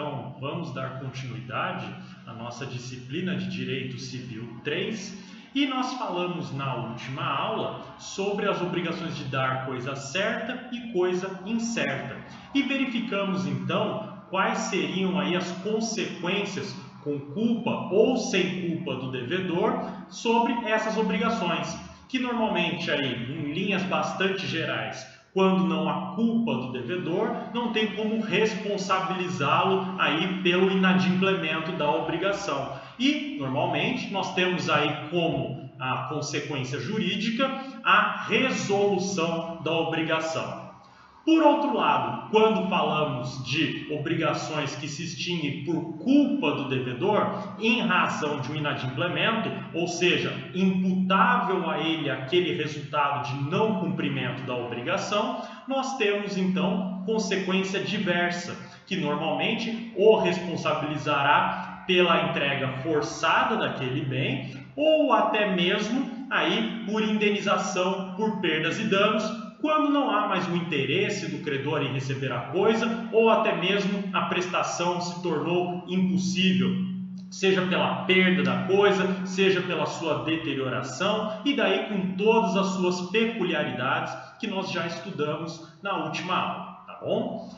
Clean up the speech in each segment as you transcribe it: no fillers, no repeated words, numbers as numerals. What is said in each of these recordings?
então vamos dar continuidade à nossa disciplina de Direito Civil 3 e nós falamos na última aula sobre as obrigações de dar coisa certa e coisa incerta e verificamos então quais seriam aí as consequências com culpa ou sem culpa do devedor sobre essas obrigações, que normalmente aí em linhas bastante gerais, quando não há culpa do devedor, não tem como responsabilizá-lo aí pelo inadimplemento da obrigação. E, normalmente, nós temos aí como a consequência jurídica a resolução da obrigação. Por outro lado, quando falamos de obrigações que se extinguem por culpa do devedor, em razão de um inadimplemento, ou seja, imputável a ele aquele resultado de não cumprimento da obrigação, nós temos então consequência diversa, que normalmente o responsabilizará pela entrega forçada daquele bem, ou até mesmo aí por indenização por perdas e danos, quando não há mais o interesse do credor em receber a coisa, ou até mesmo a prestação se tornou impossível, seja pela perda da coisa, seja pela sua deterioração, e daí com todas as suas peculiaridades que nós já estudamos na última aula, tá bom?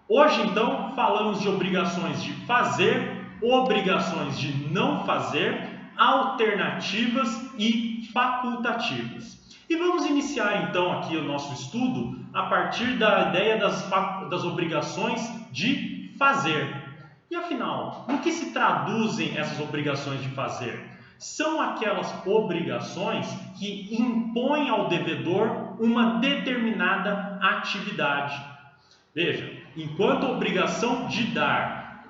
Hoje, então, falamos de obrigações de fazer, obrigações de não fazer, alternativas e facultativas. E vamos iniciar então aqui o nosso estudo a partir da ideia das obrigações de fazer. E afinal, no que se traduzem essas obrigações de fazer? São aquelas obrigações que impõem ao devedor uma determinada atividade. Veja, enquanto a obrigação de dar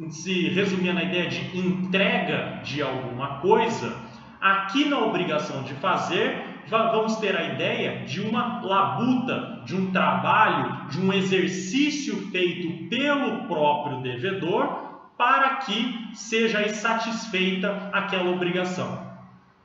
se resumia na ideia de entrega de alguma coisa, aqui na obrigação de fazer vamos ter a ideia de uma labuta, de um trabalho, de um exercício feito pelo próprio devedor para que seja satisfeita aquela obrigação.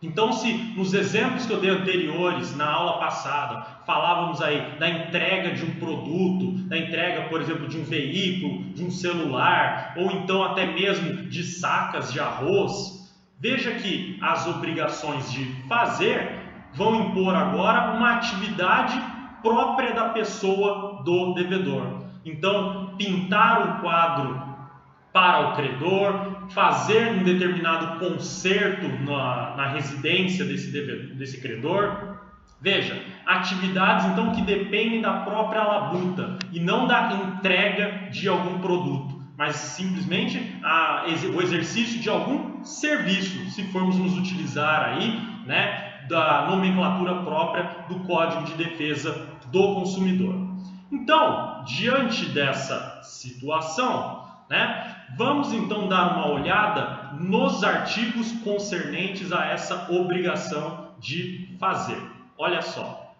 Então, se nos exemplos que eu dei anteriores, na aula passada, falávamos aí da entrega de um produto, da entrega, por exemplo, de um veículo, de um celular, ou então até mesmo de sacas de arroz, veja que as obrigações de fazer vão impor agora uma atividade própria da pessoa do devedor. Então, pintar um quadro para o credor, fazer um determinado conserto na residência desse credor. Veja, atividades então que dependem da própria labuta e não da entrega de algum produto, mas simplesmente o exercício de algum serviço, se formos nos utilizar aí, da nomenclatura própria do Código de Defesa do Consumidor. Então, diante dessa situação, vamos então dar uma olhada nos artigos concernentes a essa obrigação de fazer. Olha só.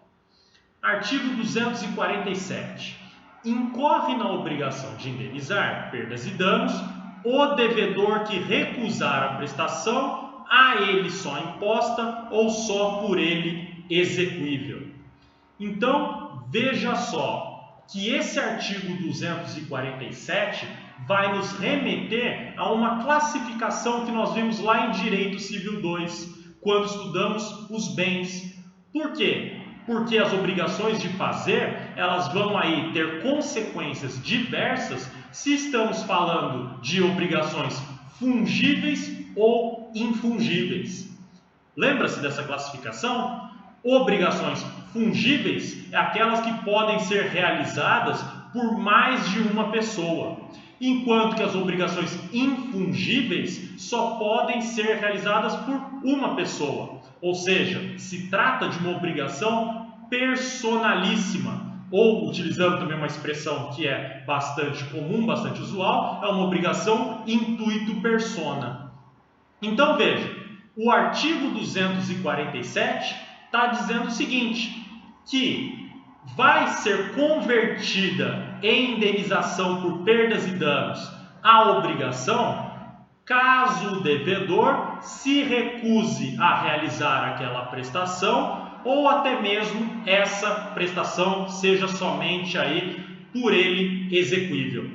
Artigo 247. Incorre na obrigação de indenizar perdas e danos o devedor que recusar a prestação a ele só imposta ou só por ele execuível. Então, veja só que esse artigo 247 vai nos remeter a uma classificação que nós vimos lá em Direito Civil 2, quando estudamos os bens. Por quê? Porque as obrigações de fazer, elas vão aí ter consequências diversas se estamos falando de obrigações fungíveis ou infungíveis. Lembra-se dessa classificação? Obrigações fungíveis é aquelas que podem ser realizadas por mais de uma pessoa, enquanto que as obrigações infungíveis só podem ser realizadas por uma pessoa. Ou seja, se trata de uma obrigação personalíssima, ou, utilizando também uma expressão que é bastante comum, bastante usual, é uma obrigação intuito persona. Então veja, o artigo 247 está dizendo o seguinte, que vai ser convertida em indenização por perdas e danos a obrigação caso o devedor se recuse a realizar aquela prestação ou até mesmo essa prestação seja somente aí por ele execuível.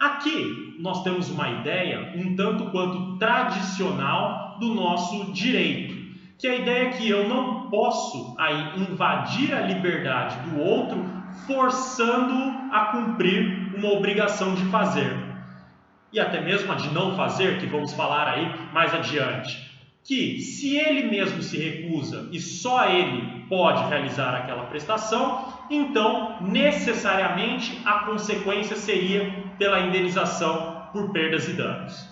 Aqui nós temos uma ideia um tanto quanto tradicional do nosso direito, que é a ideia que eu não posso aí invadir a liberdade do outro forçando-o a cumprir uma obrigação de fazer. E até mesmo a de não fazer, que vamos falar aí mais adiante. Que se ele mesmo se recusa e só ele pode realizar aquela prestação, então necessariamente a consequência seria pela indenização por perdas e danos.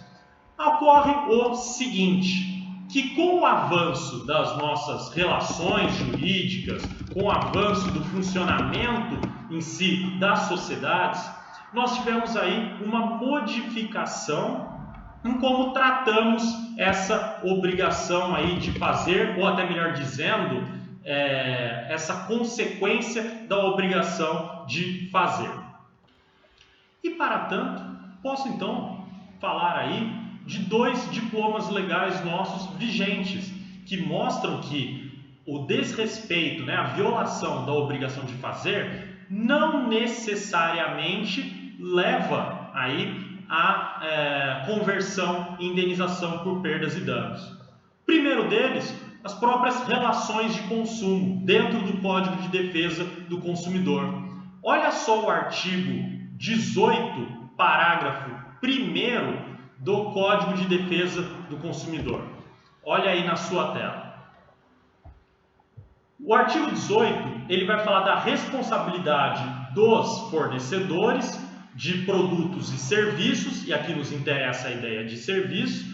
Ocorre o seguinte, que com o avanço das nossas relações jurídicas, com o avanço do funcionamento em si das sociedades, nós tivemos aí uma modificação em como tratamos essa obrigação aí de fazer, ou até melhor dizendo, essa consequência da obrigação de fazer. E para tanto, posso então falar aí de 2 diplomas legais nossos vigentes, que mostram que o desrespeito, a violação da obrigação de fazer, não necessariamente leva aí a conversão e indenização por perdas e danos. Primeiro deles, as próprias relações de consumo dentro do Código de Defesa do Consumidor. Olha só o artigo 18, parágrafo 1º do Código de Defesa do Consumidor. Olha aí na sua tela. O artigo 18, ele vai falar da responsabilidade dos fornecedores de produtos e serviços, e aqui nos interessa a ideia de serviço,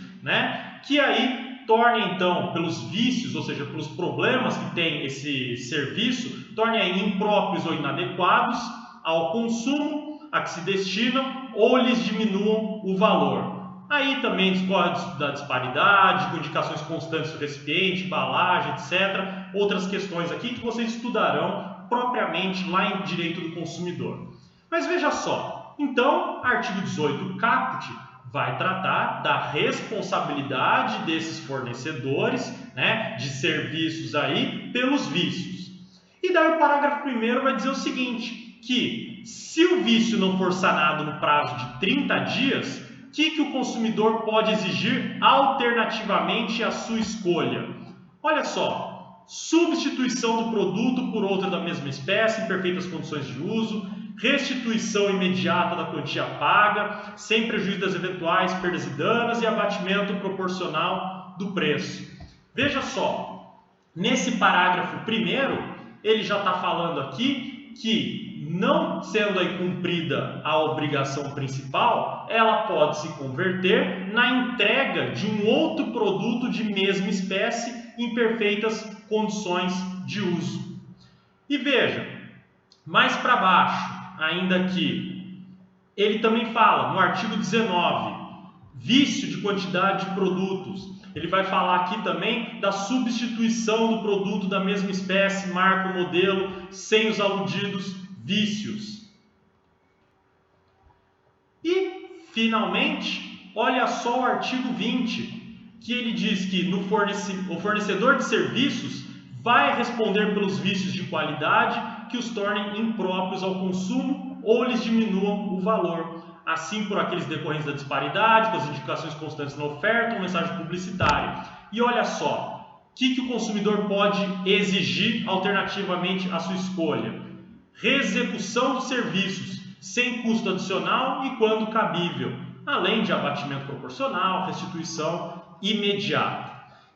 que aí torne então, pelos vícios, ou seja, pelos problemas que tem esse serviço, torne aí impróprios ou inadequados ao consumo a que se destinam ou lhes diminuam o valor. Aí também discorre da disparidade, com indicações constantes do recipiente, embalagem, etc. Outras questões aqui que vocês estudarão propriamente lá em Direito do Consumidor. Mas veja só, então, artigo 18 caput vai tratar da responsabilidade desses fornecedores, de serviços aí pelos vícios. E daí o parágrafo 1º vai dizer o seguinte, que se o vício não for sanado no prazo de 30 dias, o que o consumidor pode exigir alternativamente à sua escolha? Olha só, substituição do produto por outro da mesma espécie em perfeitas condições de uso, restituição imediata da quantia paga, sem prejuízo das eventuais perdas e danos e abatimento proporcional do preço. Veja só, nesse parágrafo 1º, ele já está falando aqui que, não sendo aí cumprida a obrigação principal, ela pode se converter na entrega de um outro produto de mesma espécie em perfeitas condições de uso. E veja, mais para baixo, ainda aqui, ele também fala no artigo 19, vício de quantidade de produtos. Ele vai falar aqui também da substituição do produto da mesma espécie, marca ou modelo, sem os aludidos vícios. E, finalmente, olha só o artigo 20, que ele diz que o fornecedor de serviços vai responder pelos vícios de qualidade que os tornem impróprios ao consumo ou lhes diminuam o valor, assim por aqueles decorrentes da disparidade, com as indicações constantes na oferta ou mensagem publicitária. E olha só, o que o consumidor pode exigir alternativamente à sua escolha? Reexecução dos serviços, sem custo adicional e quando cabível, além de abatimento proporcional, restituição imediata.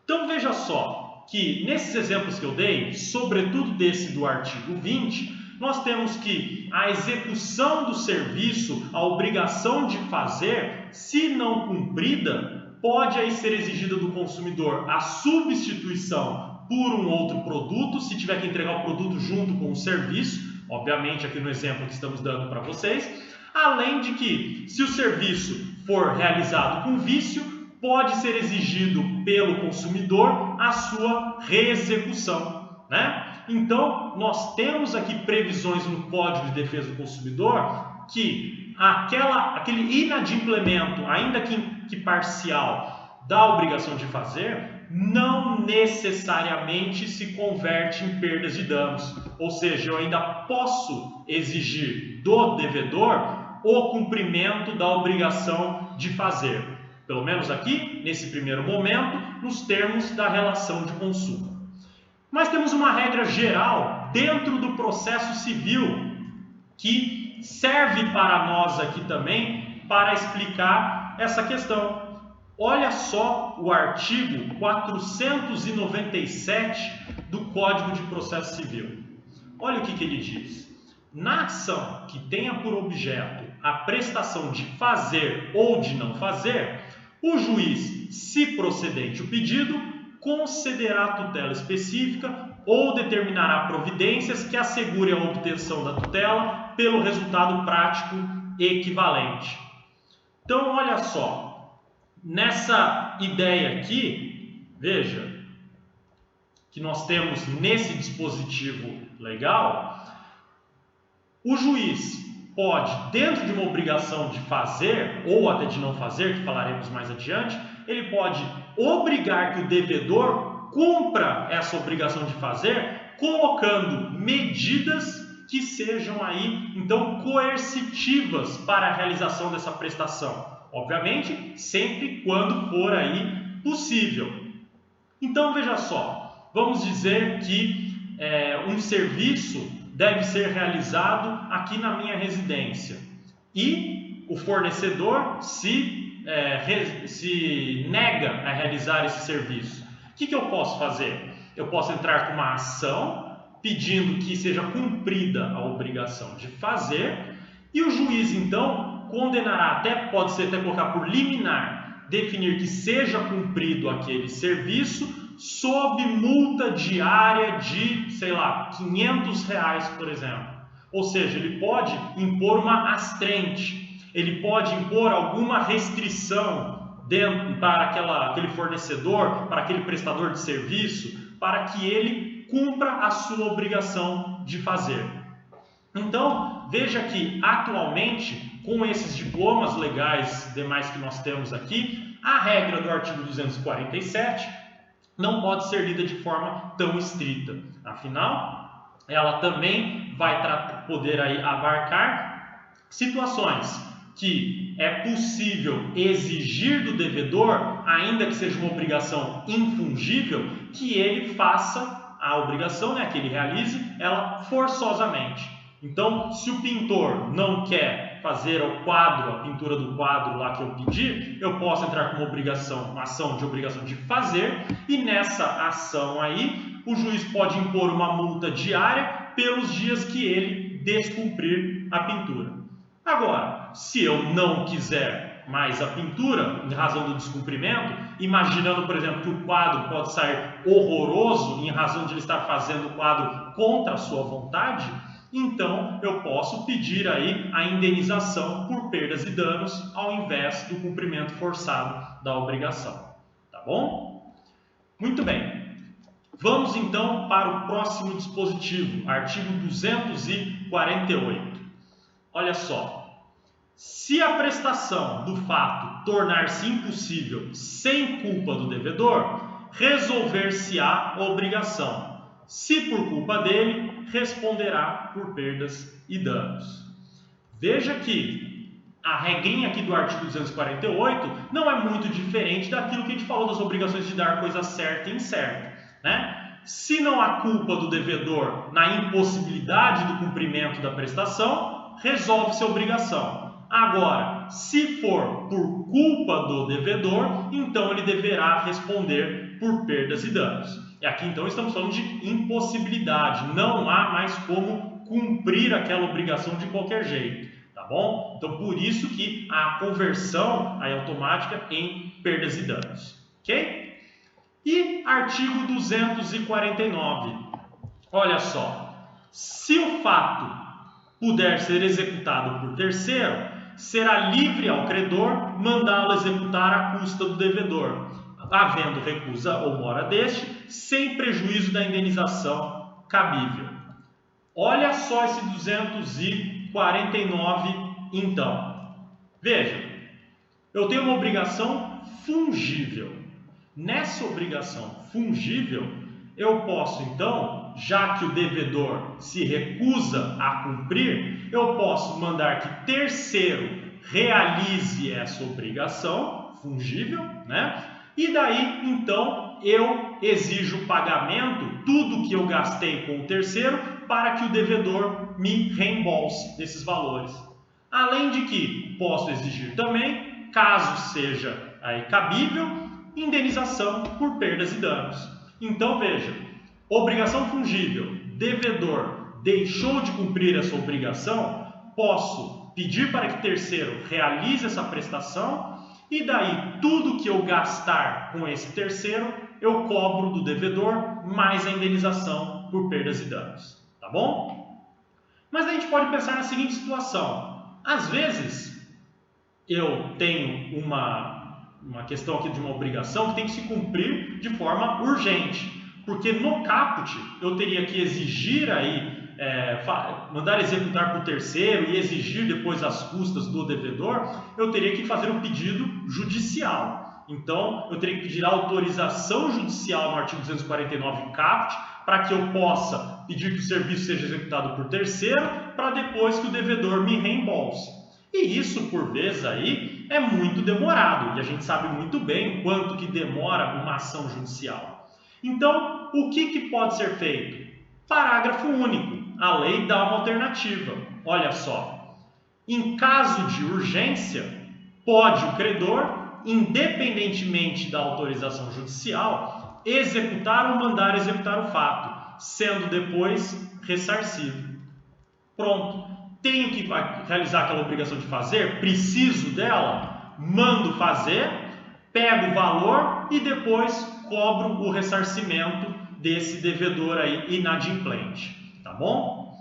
Então veja só que nesses exemplos que eu dei, sobretudo desse do artigo 20, nós temos que a execução do serviço, a obrigação de fazer, se não cumprida, pode aí ser exigida do consumidor a substituição por um outro produto, se tiver que entregar o produto junto com o serviço, obviamente aqui no exemplo que estamos dando para vocês, além de que, se o serviço for realizado com vício, pode ser exigido pelo consumidor a sua reexecução, Então, nós temos aqui previsões no Código de Defesa do Consumidor que aquele inadimplemento, ainda que parcial, da obrigação de fazer, não necessariamente se converte em perdas e danos. Ou seja, eu ainda posso exigir do devedor o cumprimento da obrigação de fazer. Pelo menos aqui, nesse primeiro momento, nos termos da relação de consumo. Mas temos uma regra geral dentro do processo civil que serve para nós aqui também para explicar essa questão. Olha só o artigo 497 do Código de Processo Civil. Olha o que ele diz. Na ação que tenha por objeto a prestação de fazer ou de não fazer, o juiz, se procedente o pedido, concederá tutela específica ou determinará providências que assegurem a obtenção da tutela pelo resultado prático equivalente. Então, olha só. Nessa ideia aqui, veja, que nós temos nesse dispositivo legal, o juiz pode, dentro de uma obrigação de fazer, ou até de não fazer, que falaremos mais adiante, ele pode obrigar que o devedor cumpra essa obrigação de fazer, colocando medidas que sejam aí, então, coercitivas para a realização dessa prestação. Obviamente, sempre quando for aí possível. Então, veja só, vamos dizer que um serviço deve ser realizado aqui na minha residência e o fornecedor se nega a realizar esse serviço. O que eu posso fazer? Eu posso entrar com uma ação pedindo que seja cumprida a obrigação de fazer e o juiz, então, condenará, pode ser até colocar por liminar, definir que seja cumprido aquele serviço sob multa diária de, sei lá, R$500, por exemplo. Ou seja, ele pode impor uma astrente, ele pode impor alguma restrição para aquele fornecedor, para aquele prestador de serviço, para que ele cumpra a sua obrigação de fazer. Então, veja que atualmente, com esses diplomas legais demais que nós temos aqui, a regra do artigo 247 não pode ser lida de forma tão estrita. Afinal, ela também vai poder aí abarcar situações que é possível exigir do devedor, ainda que seja uma obrigação infungível, que ele faça a obrigação, que ele realize ela forçosamente. Então, se o pintor não quer fazer a pintura do quadro lá que eu pedi, eu posso entrar com uma ação de obrigação de fazer, e nessa ação aí, o juiz pode impor uma multa diária pelos dias que ele descumprir a pintura. Agora, se eu não quiser mais a pintura, em razão do descumprimento, imaginando, por exemplo, que o quadro pode sair horroroso em razão de ele estar fazendo o quadro contra a sua vontade, então eu posso pedir aí a indenização por perdas e danos ao invés do cumprimento forçado da obrigação. Tá bom? Muito bem. Vamos então para o próximo dispositivo, artigo 248. Olha só. Se a prestação do fato tornar-se impossível sem culpa do devedor, resolver-se-á a obrigação. Se por culpa dele, responderá por perdas e danos. Veja que a regrinha aqui do artigo 248 não é muito diferente daquilo que a gente falou das obrigações de dar coisa certa e incerta, né? Se não há culpa do devedor na impossibilidade do cumprimento da prestação, resolve-se a obrigação. Agora, se for por culpa do devedor, então ele deverá responder por perdas e danos. E aqui então estamos falando de impossibilidade, não há mais como cumprir aquela obrigação de qualquer jeito, tá bom? Então por isso que a conversão é automática em perdas e danos, ok? E artigo 249, olha só, se o fato puder ser executado por terceiro, será livre ao credor mandá-lo executar à custa do devedor, havendo recusa ou mora deste, sem prejuízo da indenização cabível. Olha só esse 249 então. Veja, eu tenho uma obrigação fungível. Nessa obrigação fungível, eu posso então já que o devedor se recusa a cumprir, eu posso mandar que terceiro realize essa obrigação fungível, né? E daí, então, eu exijo o pagamento, tudo que eu gastei com o terceiro, para que o devedor me reembolse desses valores. Além de que posso exigir também, caso seja aí cabível, indenização por perdas e danos. Então, veja, obrigação fungível, devedor deixou de cumprir essa obrigação, posso pedir para que terceiro realize essa prestação e daí tudo que eu gastar com esse terceiro, eu cobro do devedor mais a indenização por perdas e danos, tá bom? Mas a gente pode pensar na seguinte situação, às vezes eu tenho uma questão aqui de uma obrigação que tem que se cumprir de forma urgente, porque no caput eu teria que exigir aí, mandar executar por terceiro e exigir depois as custas do devedor, eu teria que fazer um pedido judicial. Então, eu teria que pedir autorização judicial no artigo 249 caput para que eu possa pedir que o serviço seja executado por terceiro, para depois que o devedor me reembolse. E isso, por vezes, aí é muito demorado, e a gente sabe muito bem o quanto que demora uma ação judicial. Então, o que pode ser feito? Parágrafo único. A lei dá uma alternativa. Olha só. Em caso de urgência, pode o credor, independentemente da autorização judicial, executar ou mandar executar o fato, sendo depois ressarcido. Pronto. Tenho que realizar aquela obrigação de fazer? Preciso dela? Mando fazer, pego o valor e depois cobro o ressarcimento desse devedor aí inadimplente, tá bom?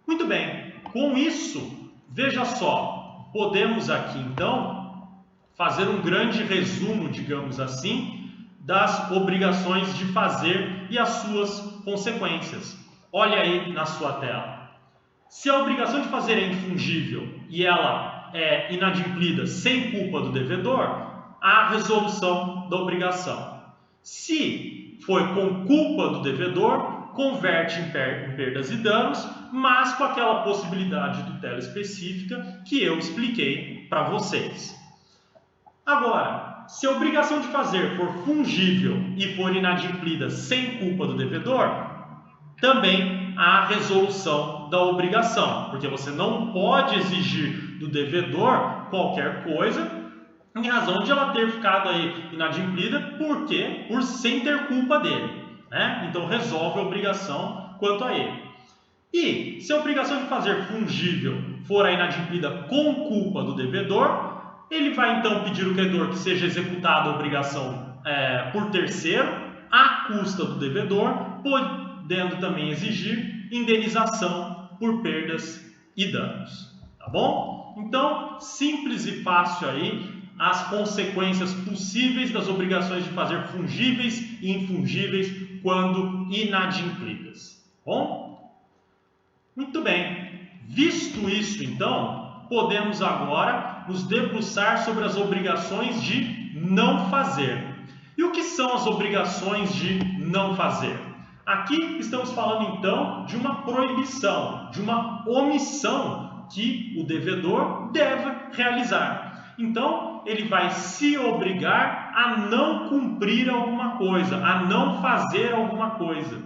Muito bem, com isso, veja só, podemos aqui então fazer um grande resumo, digamos assim, das obrigações de fazer e as suas consequências. Olha aí na sua tela. Se a obrigação de fazer é infungível e ela é inadimplida sem culpa do devedor, há resolução da obrigação. Se foi com culpa do devedor, converte em perdas e danos, mas com aquela possibilidade de tutela específica que eu expliquei para vocês. Agora, se a obrigação de fazer for fungível e for inadimplida sem culpa do devedor, também há resolução da obrigação, porque você não pode exigir do devedor qualquer coisa em razão de ela ter ficado aí inadimplida, por sem ter culpa dele, né? Então resolve a obrigação quanto a ele. E se a obrigação de fazer fungível for a inadimplida com culpa do devedor, ele vai então pedir ao credor que seja executada a obrigação por terceiro, à custa do devedor, podendo também exigir indenização por perdas e danos, tá bom? Então, simples e fácil aí as consequências possíveis das obrigações de fazer fungíveis e infungíveis quando inadimplidas, tá bom? Muito bem, visto isso então, podemos agora nos debruçar sobre as obrigações de não fazer. E o que são as obrigações de não fazer? Aqui estamos falando então de uma proibição, de uma omissão que o devedor deve realizar. Então, ele vai se obrigar a não cumprir alguma coisa, a não fazer alguma coisa.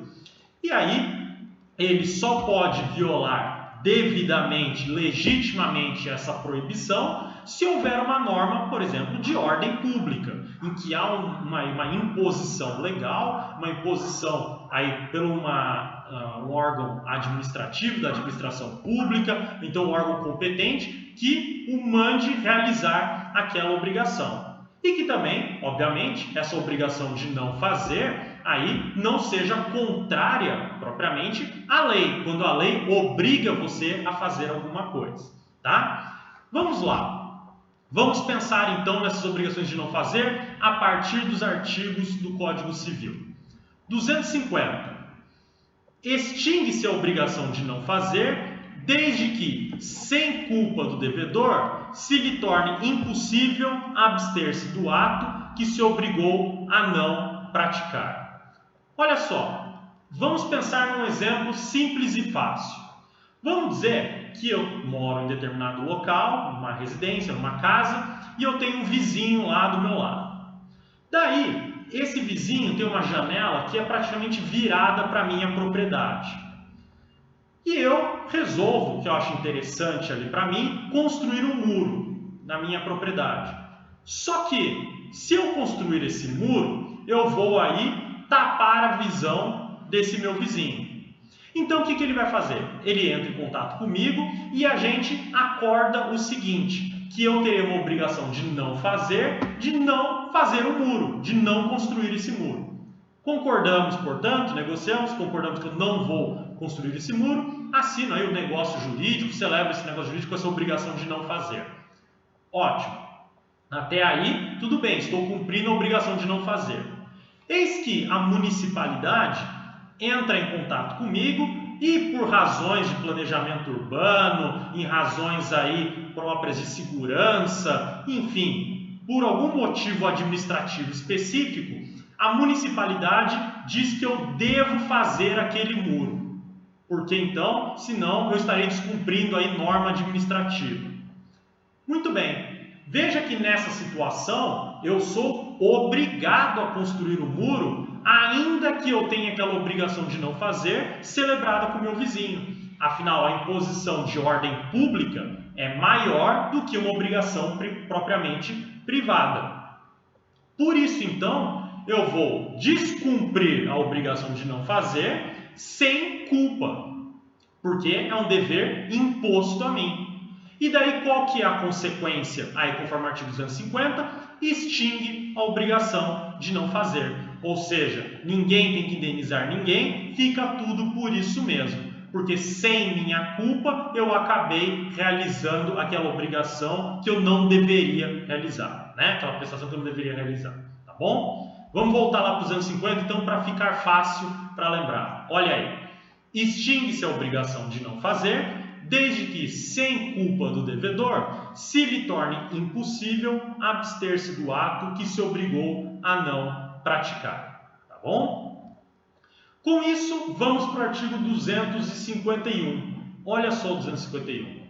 E aí, ele só pode violar devidamente, legitimamente essa proibição se houver uma norma, por exemplo, de ordem pública, em que há uma imposição legal, uma imposição aí pelo um órgão administrativo da administração pública, então um órgão competente que o mande realizar aquela obrigação. E que também, obviamente, essa obrigação de não fazer aí não seja contrária propriamente à lei, quando a lei obriga você a fazer alguma coisa, tá? Vamos lá. Vamos pensar então nessas obrigações de não fazer a partir dos artigos do Código Civil. 250. Extingue-se a obrigação de não fazer desde que, sem culpa do devedor, se lhe torne impossível abster-se do ato que se obrigou a não praticar. Olha só, Vamos pensar num exemplo simples e fácil. Vamos dizer que eu moro em determinado local, numa residência, numa casa, e eu tenho um vizinho lá do meu lado. Daí, esse vizinho tem uma janela que é praticamente virada para a minha propriedade. E eu resolvo, que eu acho interessante ali para mim, construir um muro na minha propriedade. Só que, se eu construir esse muro, eu vou aí tapar a visão desse meu vizinho. Então, o que ele vai fazer? Ele entra em contato comigo e a gente acorda o seguinte, que eu terei uma obrigação de não fazer o muro, de não construir esse muro. Concordamos, portanto, negociamos, concordamos que eu não vou construir esse muro, assino aí o negócio jurídico, celebro esse negócio jurídico com essa obrigação de não fazer. Ótimo. Até aí, tudo bem, estou cumprindo a obrigação de não fazer. Eis que a municipalidade entra em contato comigo e por razões de planejamento urbano, em razões aí próprias de segurança, enfim, por algum motivo administrativo específico, a municipalidade diz que eu devo fazer aquele muro. Porque então, senão eu estarei descumprindo aí norma administrativa. Muito bem. Veja que nessa situação eu sou obrigado a construir o muro, ainda que eu tenha aquela obrigação de não fazer, celebrada com o meu vizinho. Afinal, a imposição de ordem pública é maior do que uma obrigação propriamente privada. Por isso, então, eu vou descumprir a obrigação de não fazer sem culpa, porque é um dever imposto a mim. E daí qual que é a consequência? Aí, conforme o artigo 250, extingue a obrigação de não fazer. Ou seja, ninguém tem que indenizar ninguém, fica tudo por isso mesmo. Porque sem minha culpa eu acabei realizando aquela obrigação que eu não deveria realizar, né? Aquela prestação que eu não deveria realizar, tá bom? Vamos voltar lá para os anos 50 então para ficar fácil para lembrar. Olha aí, extingue-se a obrigação de não fazer, desde que, sem culpa do devedor, se lhe torne impossível abster-se do ato que se obrigou a não praticar. Tá bom? Com isso, vamos para o artigo 251. Olha só o 251.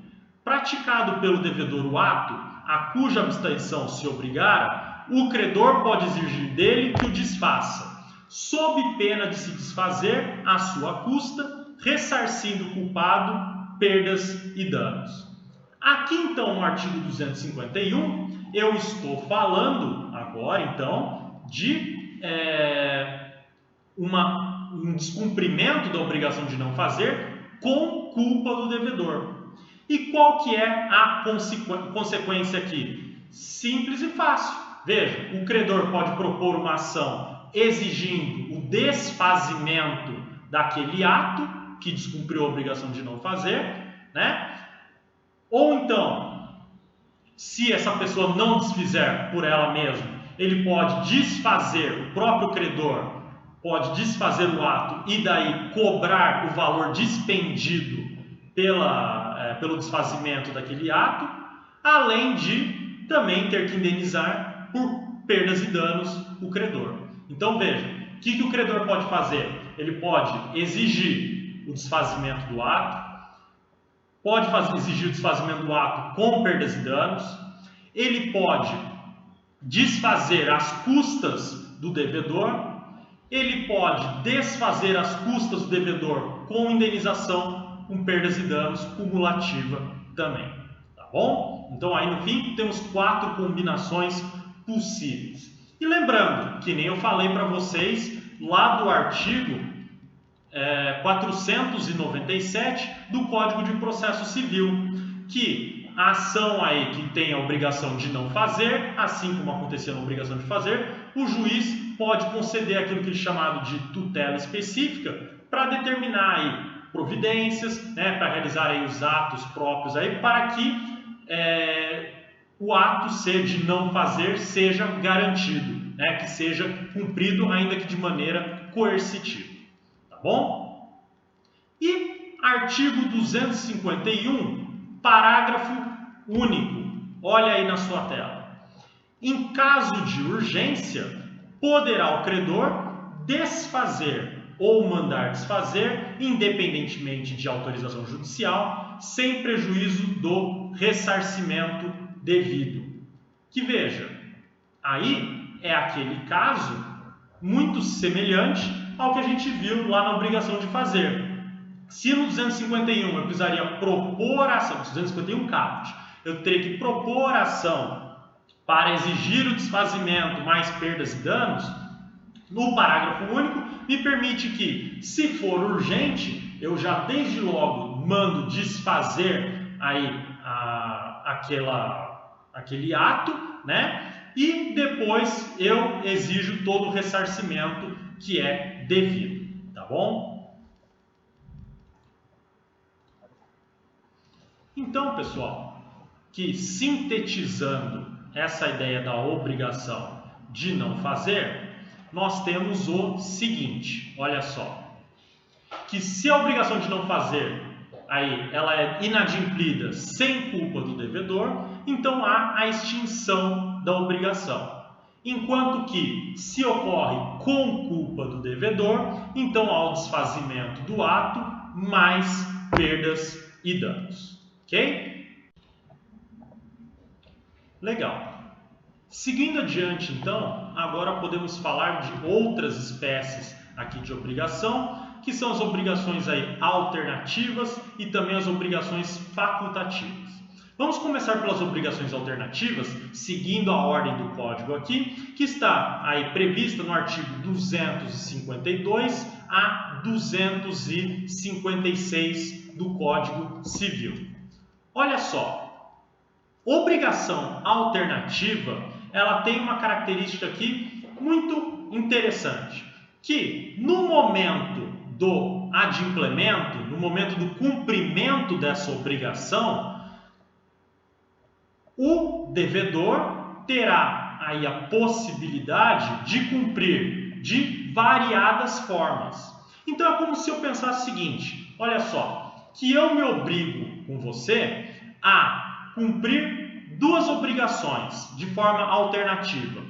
Praticado pelo devedor o ato, a cuja abstenção se obrigara, o credor pode exigir dele que o desfaça, sob pena de se desfazer à sua custa, ressarcindo o culpado perdas e danos. Aqui então no artigo 251 eu estou falando agora então de um descumprimento da obrigação de não fazer com culpa do devedor. E qual que é a consequência aqui? Simples e fácil. Veja, o credor pode propor uma ação exigindo o desfazimento daquele ato que descumpriu a obrigação de não fazer, né? Ou então, se essa pessoa não desfizer por ela mesma, ele pode desfazer, o próprio credor pode desfazer o ato e daí cobrar o valor dispendido pelo desfazimento daquele ato, além de também ter que indenizar por perdas e danos o credor. Então veja, o que o credor pode fazer? Ele pode exigir o desfazimento do ato, pode exigir o desfazimento do ato com perdas e danos, ele pode desfazer as custas do devedor, ele pode desfazer as custas do devedor com indenização, com perdas e danos cumulativa também, tá bom? Então aí no fim temos 4 combinações possíveis. E lembrando, que nem eu falei para vocês lá do artigo 497 do Código de Processo Civil, que a ação aí que tem a obrigação de não fazer, assim como acontecia na obrigação de fazer, o juiz pode conceder aquilo que é chamado de tutela específica para determinar aí providências, né, para realizar aí os atos próprios aí, para que o ato de não fazer seja garantido, né, que seja cumprido, ainda que de maneira coercitiva. Bom? E artigo 251, parágrafo único. Olha aí na sua tela. Em caso de urgência, poderá o credor desfazer ou mandar desfazer, independentemente de autorização judicial, sem prejuízo do ressarcimento devido. Que veja, aí é aquele caso muito semelhante ao que a gente viu lá na obrigação de fazer. Se no 251 eu precisaria propor ação, 251 caput, eu teria que propor ação para exigir o desfazimento mais perdas e danos, no parágrafo único me permite que, se for urgente, eu já desde logo mando desfazer aí aquele ato, né? E depois eu exijo todo o ressarcimento que é devido, tá bom? Então, pessoal, que sintetizando essa ideia da obrigação de não fazer, nós temos o seguinte, olha só, que se a obrigação de não fazer aí ela é inadimplida sem culpa do devedor, então há a extinção da obrigação. Enquanto que, se ocorre com culpa do devedor, então há o desfazimento do ato mais perdas e danos. Ok? Legal. Seguindo adiante, então, agora podemos falar de outras espécies aqui de obrigação, que são as obrigações aí alternativas e também as obrigações facultativas. Vamos começar pelas obrigações alternativas, seguindo a ordem do código aqui, que está aí prevista no artigo 252 a 256 do Código Civil. Olha só, obrigação alternativa, ela tem uma característica aqui muito interessante, que no momento do adimplemento, no momento do cumprimento dessa obrigação, o devedor terá aí a possibilidade de cumprir de variadas formas. Então é como se eu pensasse o seguinte, olha só, que eu me obrigo com você a cumprir duas obrigações de forma alternativa.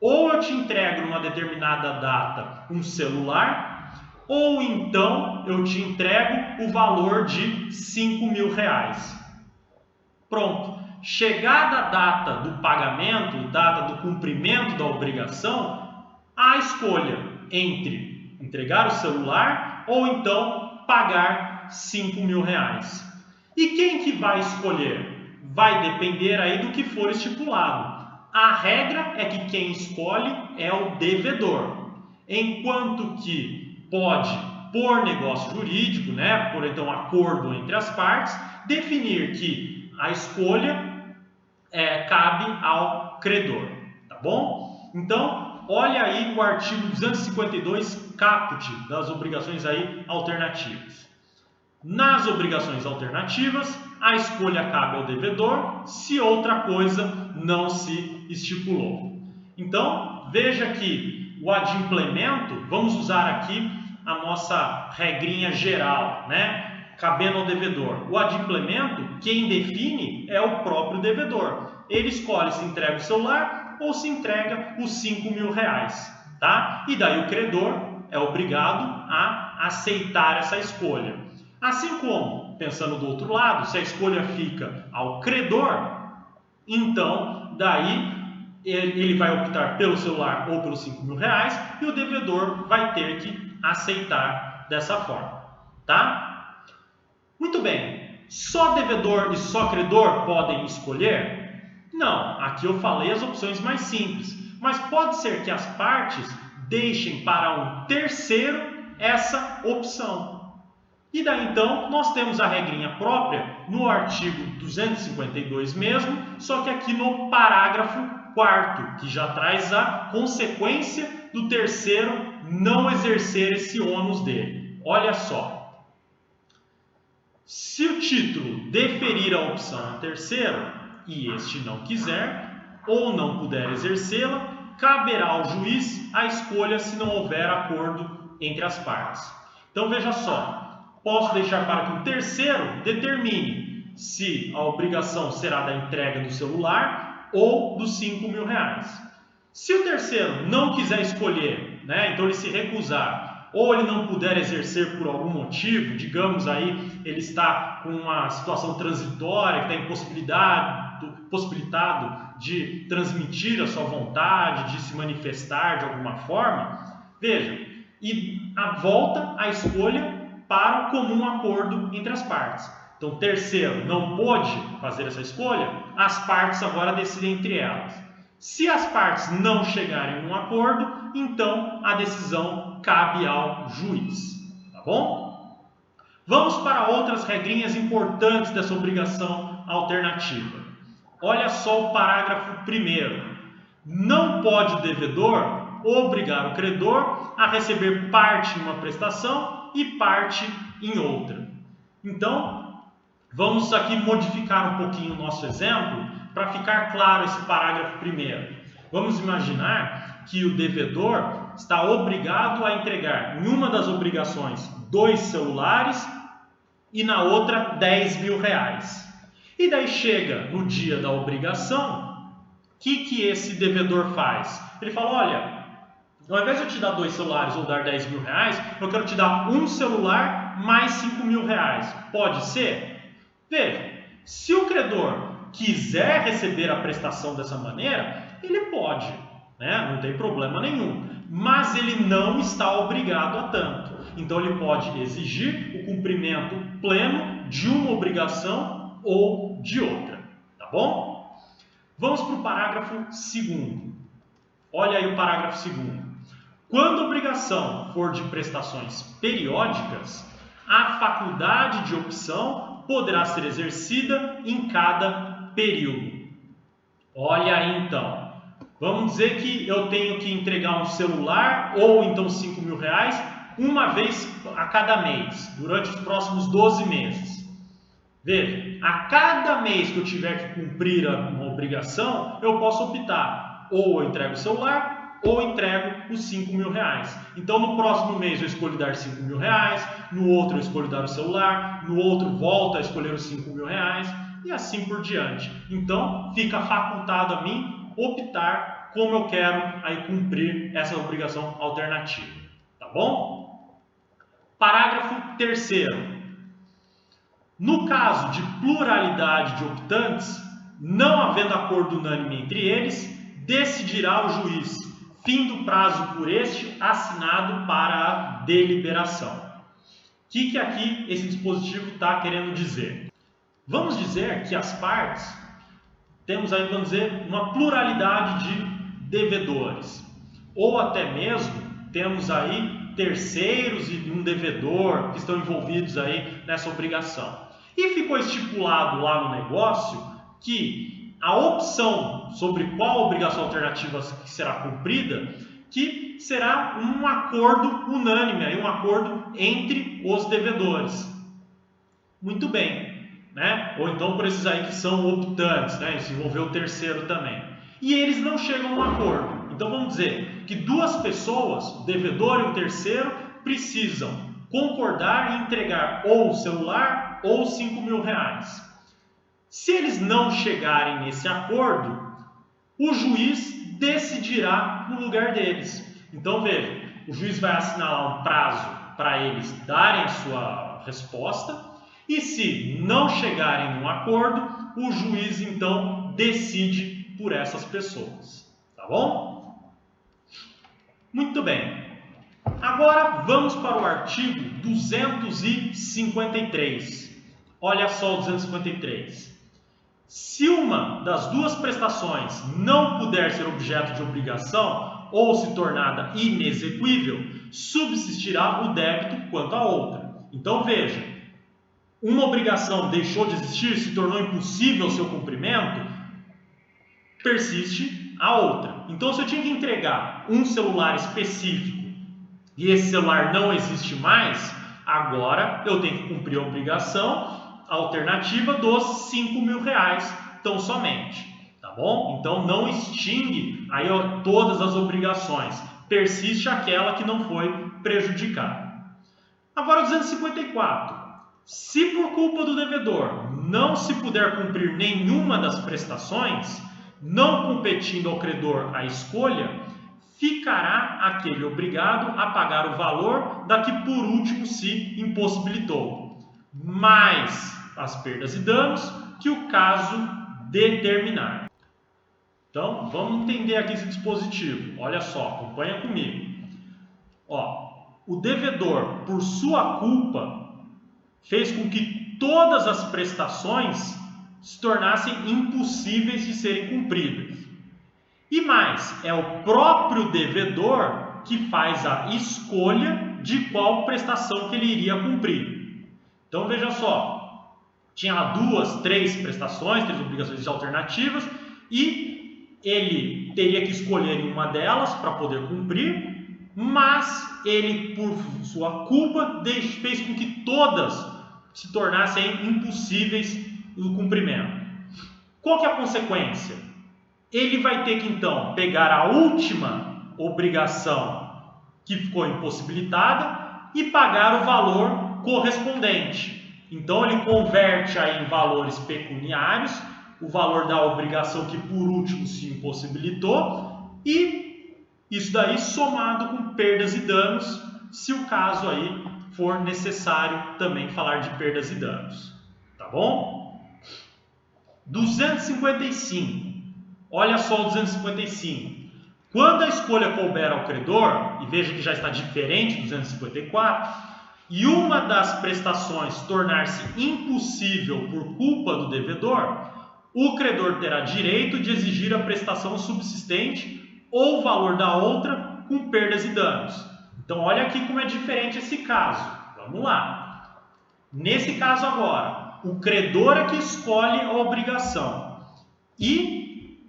Ou eu te entrego numa determinada data um celular, ou então eu te entrego o valor de R$5.000. Pronto. Chegada a data do pagamento, data do cumprimento da obrigação, há a escolha entre entregar o celular ou então pagar R$5.000. E quem que vai escolher? Vai depender aí do que for estipulado. A regra é que quem escolhe é o devedor, enquanto que pode, por negócio jurídico, né, por então acordo entre as partes, definir que a escolha cabe ao credor, tá bom? Então, olha aí o artigo 252 caput das obrigações aí alternativas. Nas obrigações alternativas, a escolha cabe ao devedor se outra coisa não se estipulou. Então, veja que o adimplemento, vamos usar aqui a nossa regrinha geral, né? Cabendo ao devedor. O adimplemento, quem define é o próprio devedor. Ele escolhe se entrega o celular ou se entrega os R$5.000, tá? E daí o credor é obrigado a aceitar essa escolha. Assim como, pensando do outro lado, se a escolha fica ao credor, então daí ele vai optar pelo celular ou pelos R$5.000 e o devedor vai ter que aceitar dessa forma, tá? Muito bem, só devedor e só credor podem escolher? Não, aqui eu falei as opções mais simples, mas pode ser que as partes deixem para um terceiro essa opção. E daí então nós temos a regrinha própria no artigo 252 mesmo, só que aqui no parágrafo 4º, que já traz a consequência do terceiro não exercer esse ônus dele. Olha só. Se o título deferir a opção a terceiro e este não quiser ou não puder exercê-la, caberá ao juiz a escolha se não houver acordo entre as partes. Então veja só, posso deixar para que o terceiro determine se a obrigação será da entrega do celular ou dos R$5.000. Se o terceiro não quiser escolher, né, então ele se recusar, ou ele não puder exercer por algum motivo, digamos aí, ele está com uma situação transitória, que está impossibilitado de transmitir a sua vontade, de se manifestar de alguma forma, veja, e volta a escolha para o comum acordo entre as partes. Então, terceiro, não pôde fazer essa escolha, as partes agora decidem entre elas. Se as partes não chegarem a um acordo, então a decisão cabe ao juiz, tá bom? Vamos para outras regrinhas importantes dessa obrigação alternativa. Olha só o parágrafo 1º. Não pode o devedor obrigar o credor a receber parte em uma prestação e parte em outra. Então, vamos aqui modificar um pouquinho o nosso exemplo para ficar claro esse parágrafo 1º. Vamos imaginar que o devedor está obrigado a entregar em uma das obrigações 2 celulares e na outra 10 mil reais. E daí chega no dia da obrigação, o que esse devedor faz? Ele fala, olha, ao invés de eu te dar 2 celulares ou dar 10 mil reais, eu quero te dar um celular mais 5 mil reais. Pode ser? Veja, se o credor quiser receber a prestação dessa maneira, ele pode, né? Não tem problema nenhum. Mas ele não está obrigado a tanto. Então ele pode exigir o cumprimento pleno de uma obrigação ou de outra, tá bom? Vamos para o parágrafo 2º. Olha aí o parágrafo 2º. Quando a obrigação for de prestações periódicas, a faculdade de opção poderá ser exercida em cada período. Olha aí então. Vamos dizer que eu tenho que entregar um celular ou então 5 mil reais uma vez a cada mês, durante os próximos 12 meses. Veja, a cada mês que eu tiver que cumprir uma obrigação, eu posso optar, ou eu entrego o celular, ou eu entrego os 5 mil reais. Então no próximo mês eu escolho dar 5 mil reais, no outro eu escolho dar o celular, no outro volto a escolher os 5 mil reais, e assim por diante. Então fica facultado a mim optar como eu quero aí cumprir essa obrigação alternativa, tá bom? Parágrafo 3º. No caso de pluralidade de optantes, não havendo acordo unânime entre eles, decidirá o juiz, fim do prazo por este assinado para a deliberação. O que aqui esse dispositivo está querendo dizer? Vamos dizer que as partes, temos aí, vamos dizer, uma pluralidade de devedores, ou até mesmo temos aí terceiros e um devedor que estão envolvidos aí nessa obrigação. E ficou estipulado lá no negócio que a opção sobre qual obrigação alternativa que será cumprida, que será um acordo unânime, um acordo entre os devedores. Muito bem, né? Ou então por esses aí que são optantes, né? Isso envolveu o terceiro também. E eles não chegam a um acordo. Então vamos dizer que duas pessoas, o devedor e o terceiro, precisam concordar em entregar ou o celular ou 5 mil reais. Se eles não chegarem nesse acordo, o juiz decidirá no lugar deles. Então veja, o juiz vai assinalar um prazo para eles darem a sua resposta, e se não chegarem num acordo, o juiz então decide por essas pessoas. Tá bom? Muito bem. Agora vamos para o artigo 253. Olha só o 253. Se uma das duas prestações não puder ser objeto de obrigação ou se tornada inexequível, subsistirá o débito quanto à outra. Então veja, uma obrigação deixou de existir, se tornou impossível o seu cumprimento, persiste a outra. Então se eu tinha que entregar um celular específico e esse celular não existe mais, agora eu tenho que cumprir a obrigação alternativa dos 5 mil reais tão somente, tá bom? Então não extingue aí todas as obrigações, persiste aquela que não foi prejudicada. Agora o 254. Se por culpa do devedor não se puder cumprir nenhuma das prestações, não competindo ao credor a escolha, ficará aquele obrigado a pagar o valor da que por último se impossibilitou, mais as perdas e danos que o caso determinar. Então, vamos entender aqui esse dispositivo. Olha só, acompanha comigo. O devedor, por sua culpa, fez com que todas as prestações se tornassem impossíveis de serem cumpridas. E mais, é o próprio devedor que faz a escolha de qual prestação que ele iria cumprir. Então veja só, tinha lá 2, 3 prestações, 3 obrigações alternativas, e ele teria que escolher uma delas para poder cumprir, mas ele, por sua culpa, fez com que todas se tornassem impossíveis no cumprimento. Qual que é a consequência? Ele vai ter que então pegar a última obrigação que ficou impossibilitada e pagar o valor correspondente. Então ele converte aí em valores pecuniários o valor da obrigação que por último se impossibilitou e isso daí somado com perdas e danos, se o caso aí for necessário também falar de perdas e danos. Tá bom? 255. Olha só o 255. Quando a escolha couber ao credor, e veja que já está diferente do 254, e uma das prestações tornar-se impossível por culpa do devedor, o credor terá direito de exigir a prestação subsistente ou o valor da outra com perdas e danos. Então olha aqui como é diferente esse caso. Vamos lá. Nesse caso agora, o credor é que escolhe a obrigação e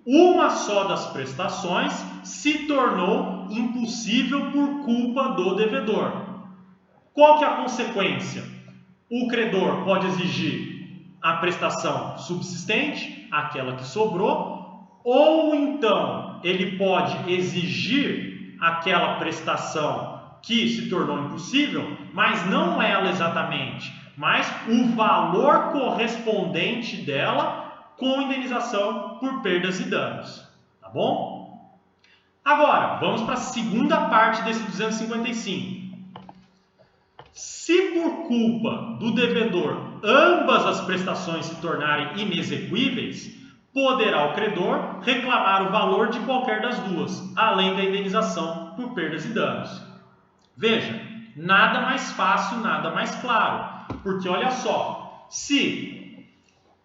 uma só das prestações se tornou impossível por culpa do devedor. Qual que é a consequência? O credor pode exigir a prestação subsistente, aquela que sobrou, ou então ele pode exigir aquela prestação que se tornou impossível, mas não ela exatamente, mas o valor correspondente dela com indenização por perdas e danos. Tá bom? Agora, vamos para a segunda parte desse 255. Se por culpa do devedor ambas as prestações se tornarem inexequíveis, poderá o credor reclamar o valor de qualquer das duas, além da indenização por perdas e danos. Veja, nada mais fácil, nada mais claro, porque olha só, se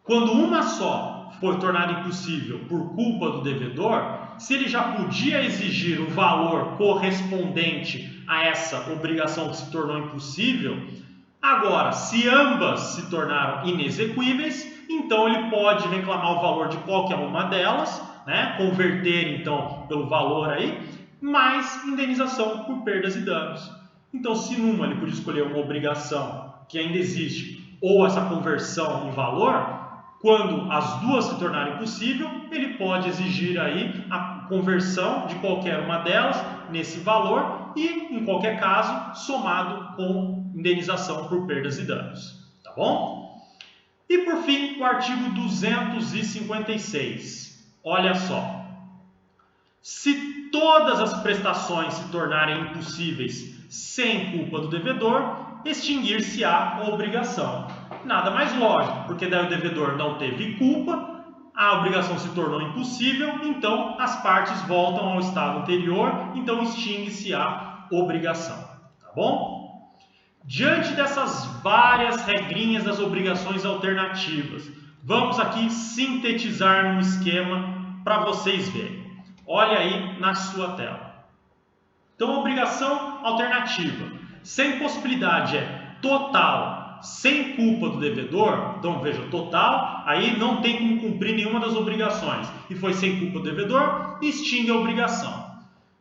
quando uma só foi tornada impossível por culpa do devedor, se ele já podia exigir o valor correspondente a essa obrigação que se tornou impossível, agora, se ambas se tornaram inexequíveis, então ele pode reclamar o valor de qualquer uma delas, né? Converter então pelo valor aí, mais indenização por perdas e danos. Então, se numa ele podia escolher uma obrigação que ainda existe, ou essa conversão em valor, quando as duas se tornarem impossível, ele pode exigir aí a conversão de qualquer uma delas nesse valor e, em qualquer caso, somado com indenização por perdas e danos. Tá bom? E, por fim, o artigo 256. Olha só. Se todas as prestações se tornarem impossíveis sem culpa do devedor, extinguir-se-á a obrigação. Nada mais lógico, porque daí o devedor não teve culpa, a obrigação se tornou impossível, então as partes voltam ao estado anterior, então extingue-se a obrigação. Tá bom? Diante dessas várias regrinhas das obrigações alternativas, vamos aqui sintetizar um esquema para vocês verem. Olha aí na sua tela. Então, obrigação alternativa. Se a impossibilidade é total, sem culpa do devedor, então veja, total, aí não tem como cumprir nenhuma das obrigações, e foi sem culpa do devedor, extingue a obrigação.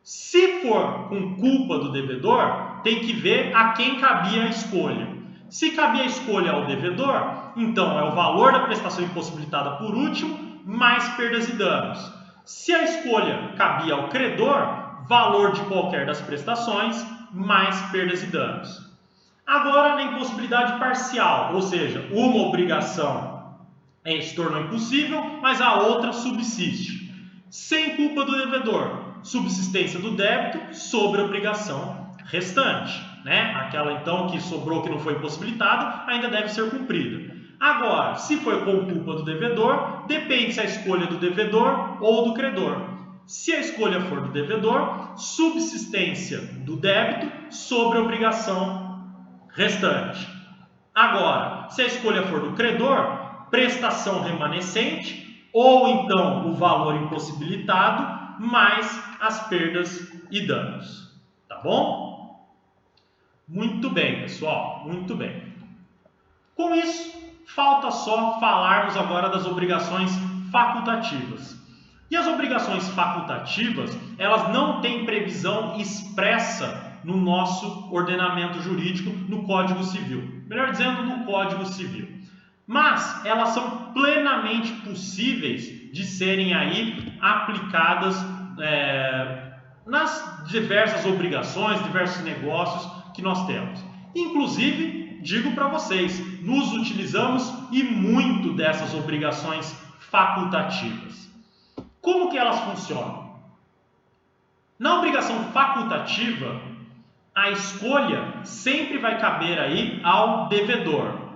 Se for com culpa do devedor, tem que ver a quem cabia a escolha. Se cabia a escolha ao devedor, então é o valor da prestação impossibilitada por último, mais perdas e danos. Se a escolha cabia ao credor, valor de qualquer das prestações, mais perdas e danos. Agora, na impossibilidade parcial, ou seja, uma obrigação se tornou impossível, mas a outra subsiste. Sem culpa do devedor, subsistência do débito sobre a obrigação restante, né? Aquela então que sobrou, que não foi possibilitada, ainda deve ser cumprida. Agora, se foi por culpa do devedor, depende se a escolha é do devedor ou do credor. Se a escolha for do devedor, subsistência do débito sobre a obrigação restante. Agora, se a escolha for do credor, prestação remanescente ou então o valor impossibilitado mais as perdas e danos. Tá bom? Muito bem, pessoal, muito bem. Com isso, falta só falarmos agora das obrigações facultativas. E as obrigações facultativas, elas não têm previsão expressa no nosso ordenamento jurídico, no Código Civil. Melhor dizendo, no Código Civil. Mas elas são plenamente possíveis de serem aí aplicadas nas diversas obrigações, diversos negócios que nós temos. Inclusive, digo para vocês, nos utilizamos e muito dessas obrigações facultativas. Como que elas funcionam? Na obrigação facultativa, a escolha sempre vai caber aí ao devedor.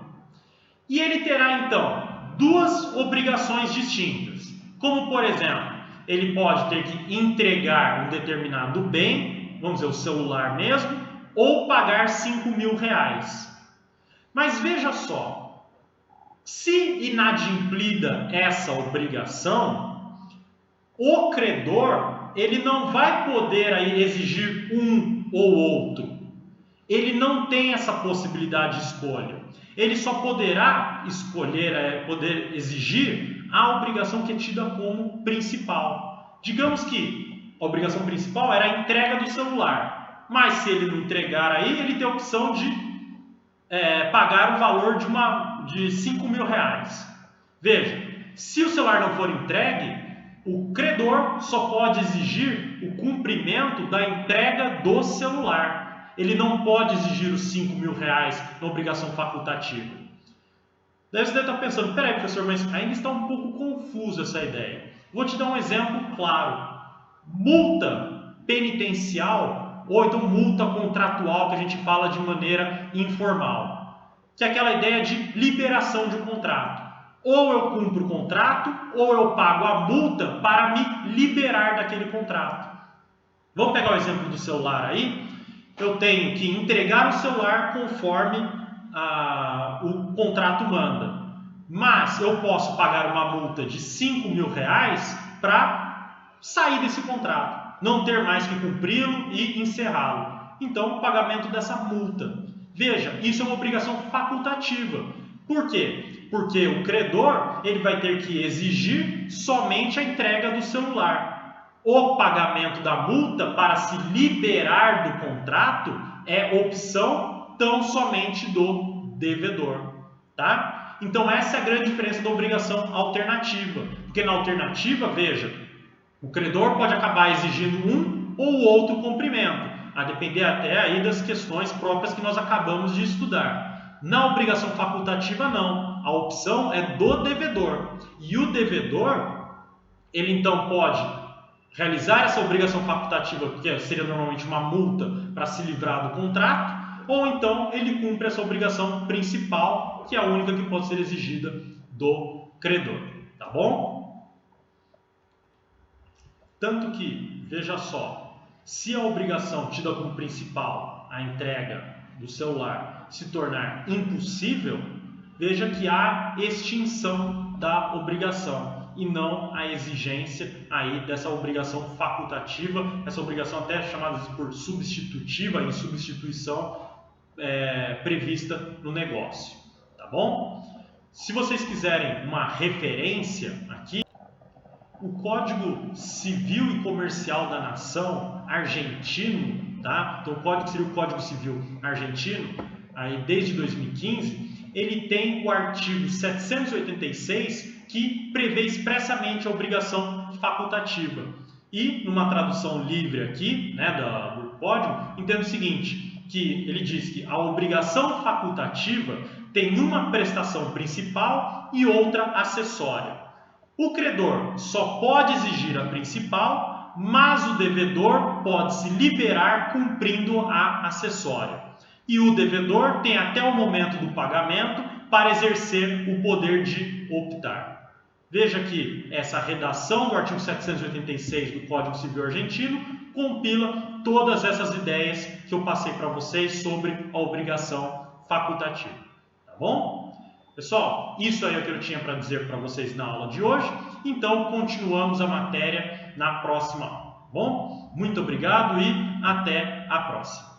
E ele terá então duas obrigações distintas. Como, por exemplo, ele pode ter que entregar um determinado bem, vamos dizer, o celular mesmo, ou pagar R$5.000. Mas veja só, se inadimplida essa obrigação, o credor ele não vai poder aí exigir um ou outro. Ele não tem essa possibilidade de escolha. Ele só poderá escolher, poder exigir a obrigação que é tida como principal. Digamos que a obrigação principal era a entrega do celular. Mas se ele não entregar aí, ele tem a opção de pagar o valor de R$5.000. Veja, se o celular não for entregue, o credor só pode exigir o cumprimento da entrega do celular. Ele não pode exigir os R$5.000 na obrigação facultativa. Daí você deve estar pensando, peraí, professor, mas ainda está um pouco confuso essa ideia. Vou te dar um exemplo claro. Multa penitencial, ou então multa contratual, que a gente fala de maneira informal, que é aquela ideia de liberação de um contrato. Ou eu cumpro o contrato, ou eu pago a multa para me liberar daquele contrato. Vamos pegar o exemplo do celular aí. Eu tenho que entregar o celular conforme o contrato manda. Mas eu posso pagar uma multa de R$5.000 para sair desse contrato. Não ter mais que cumpri-lo e encerrá-lo. Então, o pagamento dessa multa. Veja, isso é uma obrigação facultativa. Por quê? Porque o credor ele vai ter que exigir somente a entrega do celular. O pagamento da multa para se liberar do contrato é opção tão somente do devedor, tá? Então essa é a grande diferença da obrigação alternativa. Porque na alternativa, veja, o credor pode acabar exigindo um ou outro cumprimento, a depender até aí das questões próprias que nós acabamos de estudar. Na obrigação facultativa, não. A opção é do devedor. E o devedor, ele então pode realizar essa obrigação facultativa, que seria normalmente uma multa para se livrar do contrato, ou então ele cumpre essa obrigação principal, que é a única que pode ser exigida do credor. Tá bom? Tanto que, veja só, se a obrigação tida como principal, a entrega do celular, se tornar impossível, veja que há extinção da obrigação e não a exigência aí dessa obrigação facultativa, essa obrigação até chamada por substitutiva, em substituição prevista no negócio, tá bom? Se vocês quiserem uma referência aqui, o Código Civil e Comercial da Nação argentino, tá? Então o código seria o Código Civil argentino, aí desde 2015, ele tem o artigo 786 que prevê expressamente a obrigação facultativa. E numa tradução livre aqui, né, do código, entendo o seguinte, que ele diz que a obrigação facultativa tem uma prestação principal e outra acessória. O credor só pode exigir a principal mas o devedor pode se liberar cumprindo a acessória. E o devedor tem até o momento do pagamento para exercer o poder de optar. Veja que essa redação do artigo 786 do Código Civil Argentino compila todas essas ideias que eu passei para vocês sobre a obrigação facultativa. Tá bom? Pessoal, isso aí é o que eu tinha para dizer para vocês na aula de hoje. Então, continuamos a matéria na próxima aula. Bom? Muito obrigado e até a próxima.